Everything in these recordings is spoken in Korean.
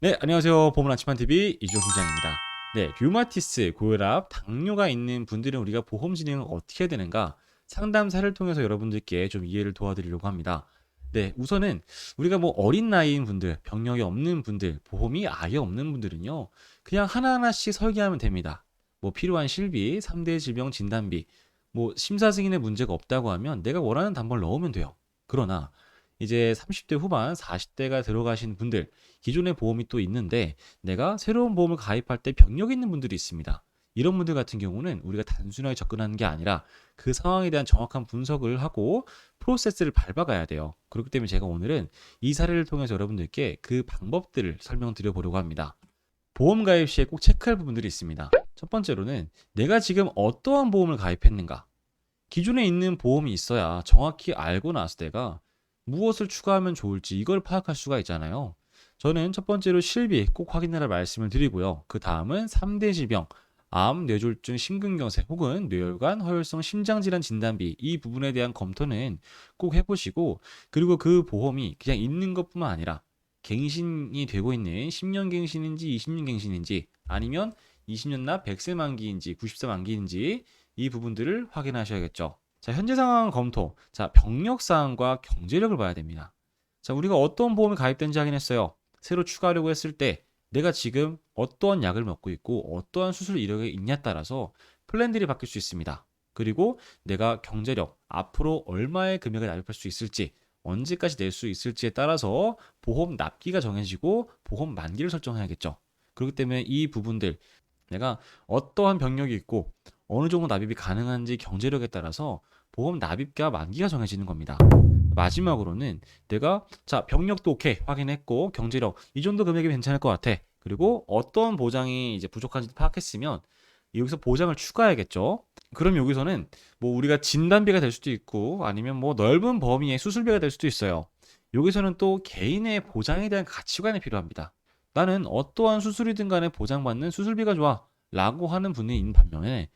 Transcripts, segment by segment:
네, 안녕하세요. 보물 안치판TV 이종 팀장입니다. 네, 류마티스, 고혈압, 당뇨가 있는 분들은 우리가 보험 진행을 어떻게 해야 되는가? 상담사를 통해서 여러분들께 좀 이해를 도와드리려고 합니다. 네, 우선은 우리가 뭐 어린 나이인 분들, 병력이 없는 분들, 보험이 아예 없는 분들은요, 그냥 하나하나씩 설계하면 됩니다. 뭐 필요한 실비, 3대 질병 진단비, 뭐 심사 승인에 문제가 없다고 하면 내가 원하는 담보를 넣으면 돼요. 그러나 이제 30대 후반, 40대가 들어가신 분들, 기존의 보험이 또 있는데 내가 새로운 보험을 가입할 때 병력이 있는 분들이 있습니다. 이런 분들 같은 경우는 우리가 단순하게 접근하는 게 아니라 그 상황에 대한 정확한 분석을 하고 프로세스를 밟아가야 돼요. 그렇기 때문에 제가 오늘은 이 사례를 통해서 여러분들께 그 방법들을 설명드려 보려고 합니다. 보험 가입 시에 꼭 체크할 부분들이 있습니다. 첫 번째로는 내가 지금 어떠한 보험을 가입했는가. 기존에 있는 보험이 있어야 정확히 알고 나서 내가 무엇을 추가하면 좋을지 이걸 파악할 수가 있잖아요. 저는 첫 번째로 실비 꼭 확인하라 말씀을 드리고요. 그 다음은 3대 질병, 암, 뇌졸중, 심근경색 혹은 뇌혈관, 허혈성 심장질환 진단비 이 부분에 대한 검토는 꼭 해보시고, 그리고 그 보험이 그냥 있는 것뿐만 아니라 갱신이 되고 있는 10년 갱신인지 20년 갱신인지 아니면 20년 납 100세 만기인지 90세 만기인지 이 부분들을 확인하셔야겠죠. 자, 현재 상황 검토. 자, 병력 사항과 경제력을 봐야 됩니다. 자, 우리가 어떤 보험이 가입된지 확인했어요. 새로 추가하려고 했을 때 내가 지금 어떠한 약을 먹고 있고 어떠한 수술 이력이 있냐에 따라서 플랜들이 바뀔 수 있습니다. 그리고 내가 경제력, 앞으로 얼마의 금액을 납입할 수 있을지, 언제까지 낼 수 있을지에 따라서 보험 납기가 정해지고 보험 만기를 설정해야겠죠. 그렇기 때문에 이 부분들, 내가 어떠한 병력이 있고 어느 정도 납입이 가능한지 경제력에 따라서 보험 납입과 만기가 정해지는 겁니다. 마지막으로는 내가 자 병력도 오케이 확인했고 경제력 이 정도 금액이 괜찮을 것 같아. 그리고 어떤 보장이 이제 부족한지 파악했으면 여기서 보장을 추가해야겠죠. 그럼 여기서는 뭐 우리가 진단비가 될 수도 있고 아니면 뭐 넓은 범위의 수술비가 될 수도 있어요. 여기서는 또 개인의 보장에 대한 가치관이 필요합니다. 나는 어떠한 수술이든 간에 보장받는 수술비가 좋아 라고 하는 분이 있는 반면에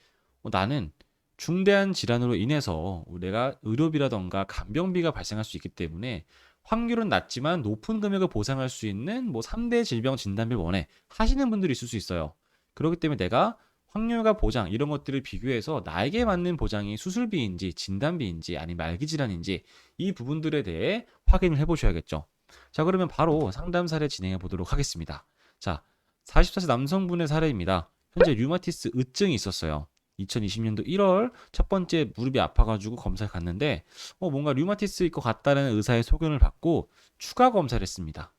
나는 중대한 질환으로 인해서 내가 의료비라던가 간병비가 발생할 수 있기 때문에 확률은 낮지만 높은 금액을 보상할 수 있는 뭐 3대 질병 진단비를 원해 하시는 분들이 있을 수 있어요. 그렇기 때문에 내가 확률과 보장 이런 것들을 비교해서 나에게 맞는 보장이 수술비인지 진단비인지 아니면 말기 질환인지 이 부분들에 대해 확인을 해 보셔야겠죠. 자, 그러면 바로 상담 사례 진행해 보도록 하겠습니다. 자, 44세 남성분의 사례입니다. 현재 류마티스 의증이 있었어요. 2020년도 1월 첫 번째 무릎이 아파가지고 검사를 갔는데 뭔가 류마티스일 것 같다는 의사의 소견을 받고 추가 검사를 했습니다.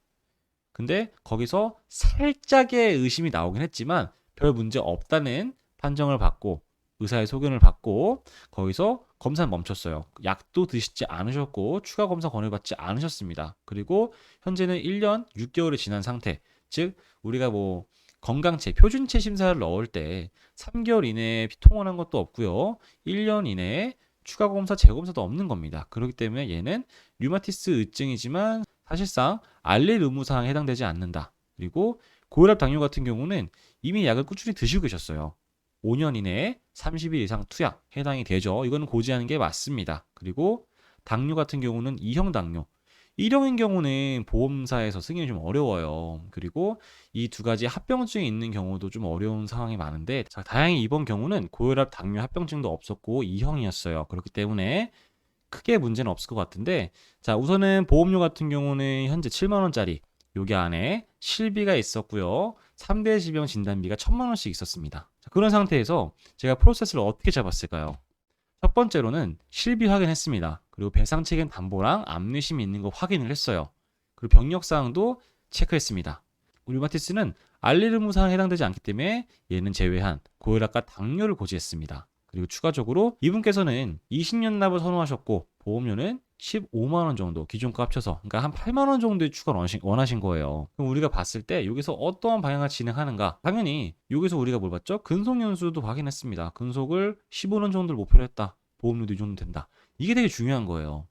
근데 거기서 살짝의 의심이 나오긴 했지만 별 문제 없다는 판정을 받고 의사의 소견을 받고 거기서 검사는 멈췄어요. 약도 드시지 않으셨고 추가 검사 권유를 받지 않으셨습니다. 그리고 현재는 1년 6개월이 지난 상태. 즉 우리가 뭐 건강체, 표준체 심사를 넣을 때 3개월 이내에 통원한 것도 없고요. 1년 이내에 추가 검사, 재검사도 없는 겁니다. 그렇기 때문에 얘는 류마티스 의증이지만 사실상 알릴 의무사항에 해당되지 않는다. 그리고 고혈압 당뇨 같은 경우는 이미 약을 꾸준히 드시고 계셨어요. 5년 이내에 30일 이상 투약 해당이 되죠. 이거는 고지하는 게 맞습니다. 그리고 당뇨 같은 경우는 2형 당뇨. 1형인 경우는 보험사에서 승인이 좀 어려워요. 그리고 이 두 가지 합병증이 있는 경우도 좀 어려운 상황이 많은데 자, 다행히 이번 경우는 고혈압 당뇨 합병증도 없었고 2형이었어요. 그렇기 때문에 크게 문제는 없을 것 같은데 자 우선은 보험료 같은 경우는 현재 7만 원짜리 여기 안에 실비가 있었고요. 3대 질병 진단비가 1,000만 원씩 있었습니다. 자, 그런 상태에서 제가 프로세스를 어떻게 잡았을까요? 첫 번째로는 실비 확인했습니다. 그리고 배상책임 담보랑 암내심이 있는 거 확인을 했어요. 그리고 병력사항도 체크했습니다. 우리 마티스는 알리르무 사항에 해당되지 않기 때문에 얘는 제외한 고혈압과 당뇨를 고지했습니다. 그리고 추가적으로 이분께서는 20년 납을 선호하셨고 보험료는 15만 원 정도 기존과 합쳐서 그러니까 한 8만 원 정도의 추가를 원하신 거예요. 그럼 우리가 봤을 때 여기서 어떠한 방향을 진행하는가? 당연히 여기서 우리가 뭘 봤죠? 근속 연수도 확인했습니다. 근속을 15년 정도를 목표로 했다. 보험료도 이 정도 된다. 이게 되게 중요한 거예요.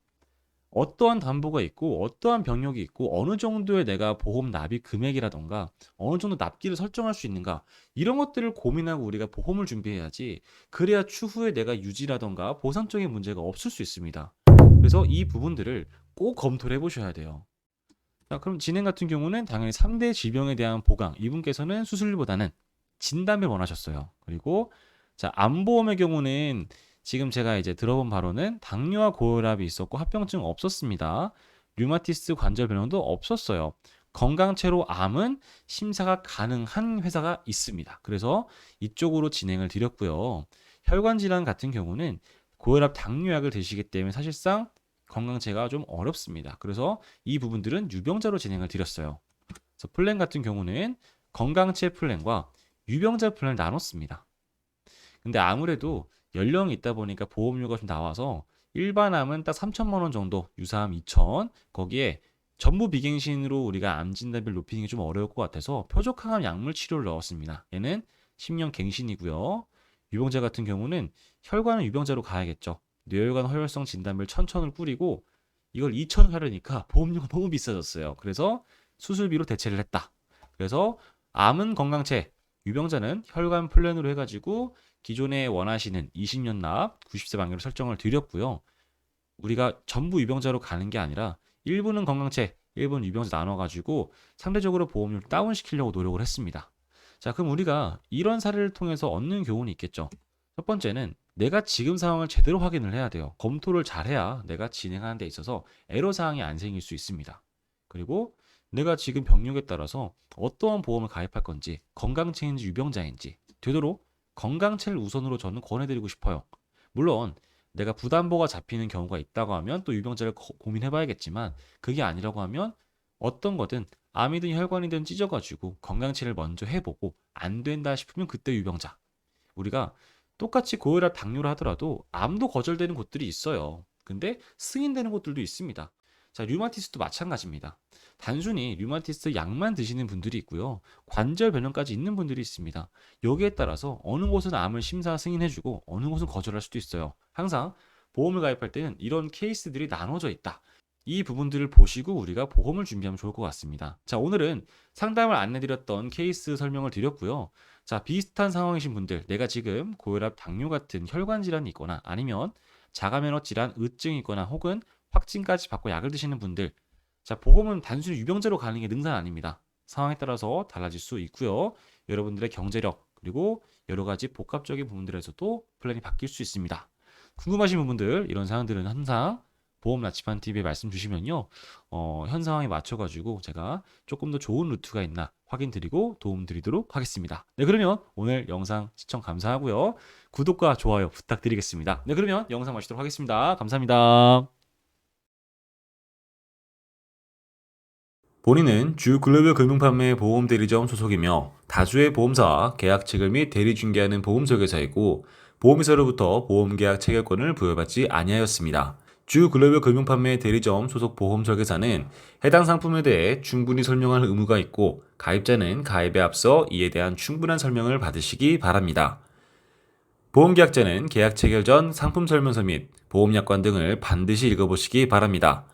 어떠한 담보가 있고 어떠한 병력이 있고 어느 정도의 내가 보험 납입 금액이라던가 어느 정도 납기를 설정할 수 있는가 이런 것들을 고민하고 우리가 보험을 준비해야지 그래야 추후에 내가 유지라던가 보상적인 문제가 없을 수 있습니다. 그래서 이 부분들을 꼭 검토를 해보셔야 돼요. 자, 그럼 진행 같은 경우는 당연히 3대 질병에 대한 보강. 이분께서는 수술보다는 진단을 원하셨어요. 그리고 자, 암보험의 경우는 지금 제가 이제 들어본 바로는 당뇨와 고혈압이 있었고 합병증 없었습니다. 류마티스 관절 변형도 없었어요. 건강체로 암은 심사가 가능한 회사가 있습니다. 그래서 이쪽으로 진행을 드렸고요. 혈관 질환 같은 경우는 고혈압 당뇨약을 드시기 때문에 사실상 건강체가 좀 어렵습니다. 그래서 이 부분들은 유병자로 진행을 드렸어요. 그래서 플랜 같은 경우는 건강체 플랜과 유병자 플랜을 나눴습니다. 근데 아무래도 연령이 있다 보니까 보험료가 좀 나와서 일반암은 딱 3천만 원 정도, 유사암 2천, 거기에 전부 비갱신으로 우리가 암 진단비를 높이는 게 좀 어려울 것 같아서 표적항암 약물 치료를 넣었습니다. 얘는 10년 갱신이고요. 유병자 같은 경우는 혈관은 유병자로 가야겠죠. 뇌혈관 허혈성 진단비를 1,000을 뿌리고 이걸 2,000을 하려니까 보험료가 너무 비싸졌어요. 그래서 수술비로 대체를 했다. 그래서 암은 건강체, 유병자는 혈관 플랜으로 해가지고 기존에 원하시는 20년 납, 90세 만기로 설정을 드렸고요. 우리가 전부 유병자로 가는 게 아니라 일부는 건강체, 일부는 유병자 나눠가지고 상대적으로 보험료를 다운시키려고 노력을 했습니다. 자, 그럼 우리가 이런 사례를 통해서 얻는 교훈이 있겠죠. 첫 번째는 내가 지금 상황을 제대로 확인을 해야 돼요. 검토를 잘해야 내가 진행하는 데 있어서 애로사항이 안 생길 수 있습니다. 그리고 내가 지금 병력에 따라서 어떠한 보험을 가입할 건지, 건강체인지 유병자인지 되도록 건강체를 우선으로 저는 권해드리고 싶어요. 물론 내가 부담보가 잡히는 경우가 있다고 하면 또 유병자를 고민해봐야겠지만 그게 아니라고 하면 어떤 거든 암이든 혈관이든 찢어가지고 건강체를 먼저 해보고 안 된다 싶으면 그때 유병자. 우리가 똑같이 고혈압 당뇨를 하더라도 암도 거절되는 곳들이 있어요. 근데 승인되는 곳들도 있습니다. 자, 류마티스도 마찬가지입니다. 단순히 류마티스 약만 드시는 분들이 있고요. 관절 변형까지 있는 분들이 있습니다. 여기에 따라서 어느 곳은 암을 심사 승인해주고 어느 곳은 거절할 수도 있어요. 항상 보험을 가입할 때는 이런 케이스들이 나눠져 있다. 이 부분들을 보시고 우리가 보험을 준비하면 좋을 것 같습니다. 자, 오늘은 상담을 안내드렸던 케이스 설명을 드렸고요. 자, 비슷한 상황이신 분들, 내가 지금 고혈압, 당뇨 같은 혈관 질환이 있거나 아니면 자가면허 질환, 의증이 있거나 혹은 확진까지 받고 약을 드시는 분들, 자, 보험은 단순히 유병자로 가는 게 능사는 아닙니다. 상황에 따라서 달라질 수 있고요. 여러분들의 경제력 그리고 여러 가지 복합적인 부분들에서도 플랜이 바뀔 수 있습니다. 궁금하신 부분들, 이런 사항들은 항상 보험 나치판 TV에 말씀 주시면요. 현 상황에 맞춰가지고 제가 조금 더 좋은 루트가 있나 확인 드리고 도움 드리도록 하겠습니다. 네, 그러면 오늘 영상 시청 감사하고요. 구독과 좋아요 부탁드리겠습니다. 네, 그러면 영상 마치도록 하겠습니다. 감사합니다. 본인은 주 글로벌 금융판매 보험 대리점 소속이며 다수의 보험사와 계약 체결 및 대리 중개하는 보험설계사이고 보험회사로부터 보험계약 체결권을 부여받지 아니하였습니다. 주 글로벌 금융판매 대리점 소속 보험설계사는 해당 상품에 대해 충분히 설명할 의무가 있고 가입자는 가입에 앞서 이에 대한 충분한 설명을 받으시기 바랍니다. 보험계약자는 계약 체결 전 상품 설명서 및 보험약관 등을 반드시 읽어보시기 바랍니다.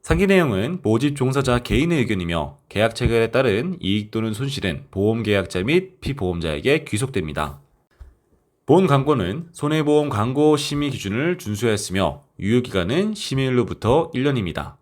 상기 내용은 모집 종사자 개인의 의견이며 계약 체결에 따른 이익 또는 손실은 보험계약자 및 피보험자에게 귀속됩니다. 본 광고는 손해보험 광고 심의 기준을 준수하였으며 유효기간은 심의일로부터 1년입니다.